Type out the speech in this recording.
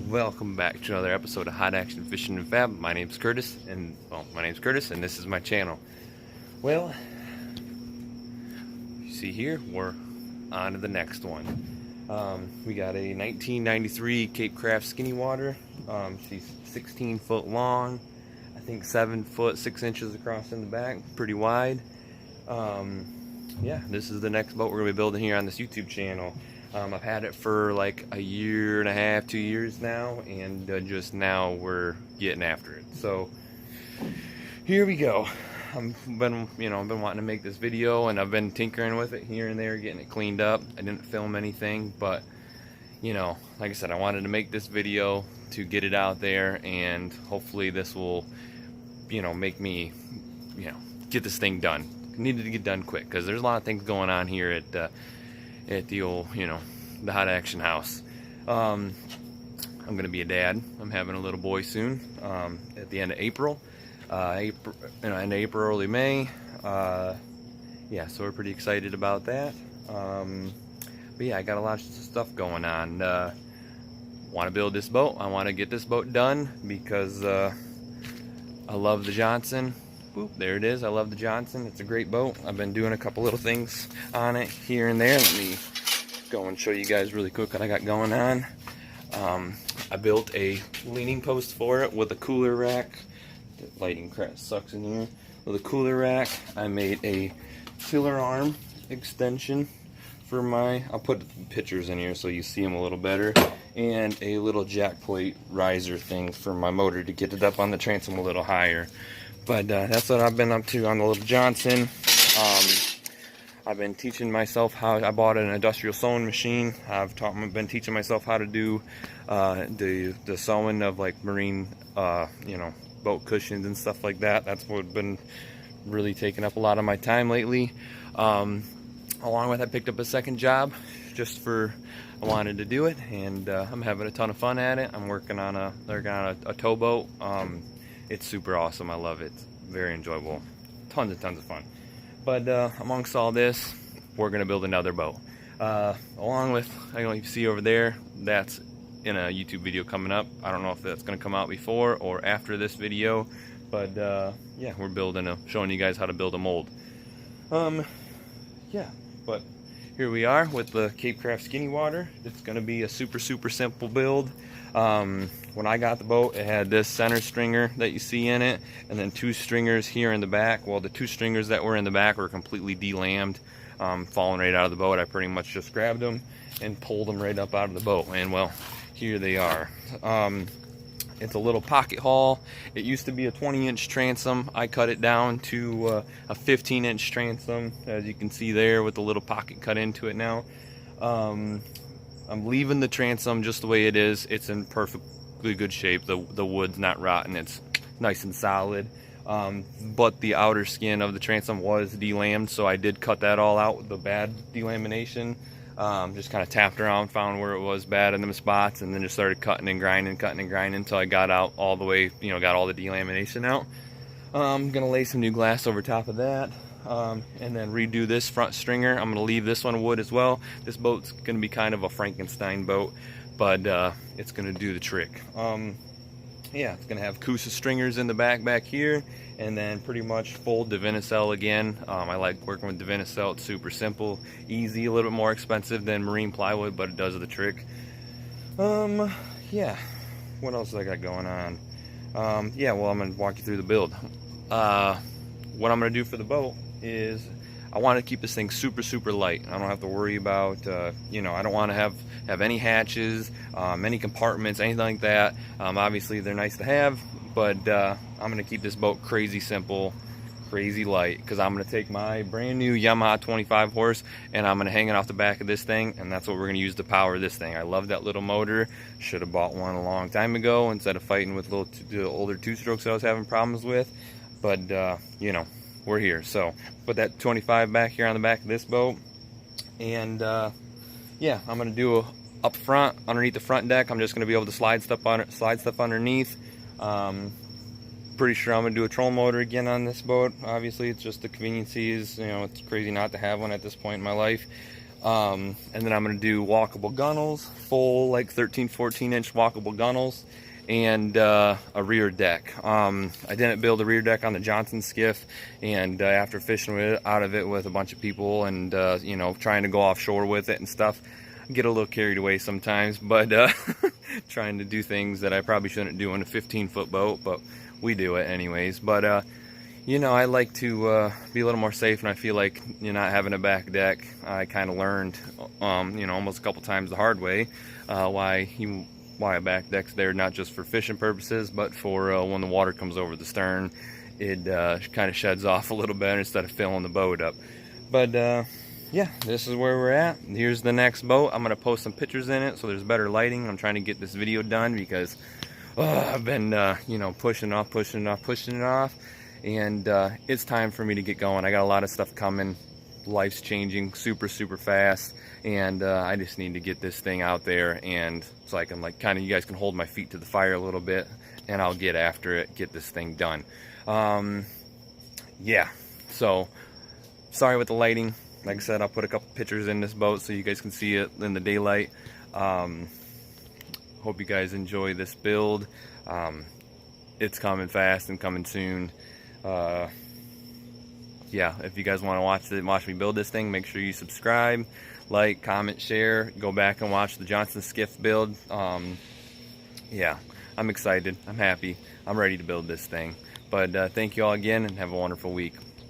Welcome back to another episode of Hot Action Fishing and Fab. My name's Curtis, and this is my channel. Well, you see here, we're on to the next one. We got a 1993 Cape Craft Skinny Water. She's 16 foot long, I think 7 foot 6 inches across in the back, pretty wide. Yeah, this is the next boat we're gonna be building here on this YouTube channel. I've had it for like a year and a half, 2 years now, and just now we're getting after it. So here we go. I've been wanting to make this video, and I've been tinkering with it here and there, getting it cleaned up. I didn't film anything, but like I said, I wanted to make this video to get it out there, and hopefully this will, make me, get this thing done. Needed to get done quick because there's a lot of things going on here at the old, the Hot Action house. I'm gonna be a dad. I'm having a little boy soon, at the end of April, end of April, early May. Yeah, so we're pretty excited about that. But yeah, I got a lot of stuff going on. Want to build this boat. I want to get this boat done because I love the Johnson. Boop, there it is. I love the Johnson. It's a great boat. I've been doing a couple little things on it here and there. Let me go and show you guys really quick what I got going on. I built a leaning post for it with a cooler rack. The lighting crap sucks in here. With a cooler rack, I made a tiller arm extension for my, I'll put pictures in here so you see them a little better, and a little jack plate riser thing for my motor to get it up on the transom a little higher. But that's what I've been up to on the little Johnson. I've been teaching myself how, I bought an industrial sewing machine. Been teaching myself how to do the sewing of like marine, boat cushions and stuff like that. That's what's been really taking up a lot of my time lately. Along with, I picked up a second job just for, I wanted to do it, and I'm having a ton of fun at it. I'm working on a towboat. It's super awesome. I love it. It's very enjoyable. Tons and tons of fun. But amongst all this, we're going to build another boat. Along with, I don't know if you see over there, that's in a YouTube video coming up. I don't know if that's going to come out before or after this video. But yeah, we're showing you guys how to build a mold. Yeah, but here we are with the Cape Craft Skinny Water. It's going to be a super simple build. When I got the boat, it had this center stringer that you see in it, and then 2 stringers here in the back. Well, the 2 stringers that were in the back were completely de-lammed, falling right out of the boat. I pretty much just grabbed them and pulled them right up out of the boat, and well, here they are. It's a little pocket haul. It used to be a 20-inch transom. I cut it down to a 15-inch transom, as you can see there, with the little pocket cut into it now. I'm leaving the transom just the way it is. It's in perfectly good shape. The wood's not rotten. It's nice and solid. But the outer skin of the transom was de-lammed, so I did cut that all out with the bad delamination. Just kind of tapped around, found where it was bad in them spots, and then just started cutting and grinding until I got out all the way, got all the delamination out. I'm gonna lay some new glass over top of that. And then redo this front stringer. I'm going to leave this one wood as well. This boat's going to be kind of a Frankenstein boat, but it's going to do the trick. Yeah, it's going to have Coosa stringers in the back here, and then pretty much full Divinycell again. I like working with Divinycell. It's super simple, easy, a little bit more expensive than marine plywood, but it does the trick. Yeah, what else I got going on? Yeah, well, I'm going to walk you through the build. What I'm going to do for the boat is I want to keep this thing super light. I don't have to worry about I don't want to have any hatches, any compartments, anything like that. Obviously they're nice to have, but I'm gonna keep this boat crazy simple, crazy light, because I'm gonna take my brand new Yamaha 25 horse and I'm gonna hang it off the back of this thing, and that's what we're gonna use to power this thing. I love that little motor. Should have bought one a long time ago instead of fighting with the older 2-strokes I was having problems with, but we're here. So put that 25 back here on the back of this boat, and yeah, I'm gonna do up front underneath the front deck. I'm just gonna be able to slide stuff underneath. Pretty sure I'm gonna do a trolling motor again on this boat. Obviously, it's just the conveniences. It's crazy not to have one at this point in my life. And then I'm going to do walkable gunnels, full like 13-14 inch walkable gunnels, and a rear deck. I didn't build a rear deck on the Johnson skiff, and after fishing out of it with a bunch of people and you know, trying to go offshore with it and stuff, I get a little carried away sometimes, but trying to do things that I probably shouldn't do in a 15-foot boat, but we do it anyways. But you know, I like to be a little more safe, and I feel like, you know, not having a back deck, I kind of learned, you know, almost a couple times the hard way, why a back deck's there, not just for fishing purposes, but for when the water comes over the stern, it kind of sheds off a little bit instead of filling the boat up. But yeah, this is where we're at. Here's the next boat. I'm going to post some pictures in it so there's better lighting. I'm trying to get this video done because I've been, you know, pushing it off. And it's time for me to get going. I got a lot of stuff coming. Life's changing super fast, and I just need to get this thing out there, and so I can, like, kind of, you guys can hold my feet to the fire a little bit, and I'll get after it, get this thing done. Yeah, so sorry with the lighting. Like I said, I'll put a couple pictures in this boat so you guys can see it in the daylight. Hope you guys enjoy this build. It's coming fast and coming soon. Yeah, if you guys want to watch me build this thing, make sure you subscribe, like, comment, share, go back and watch the Johnson skiff build. Yeah, I'm excited, I'm happy, I'm ready to build this thing. But thank you all again, and have a wonderful week.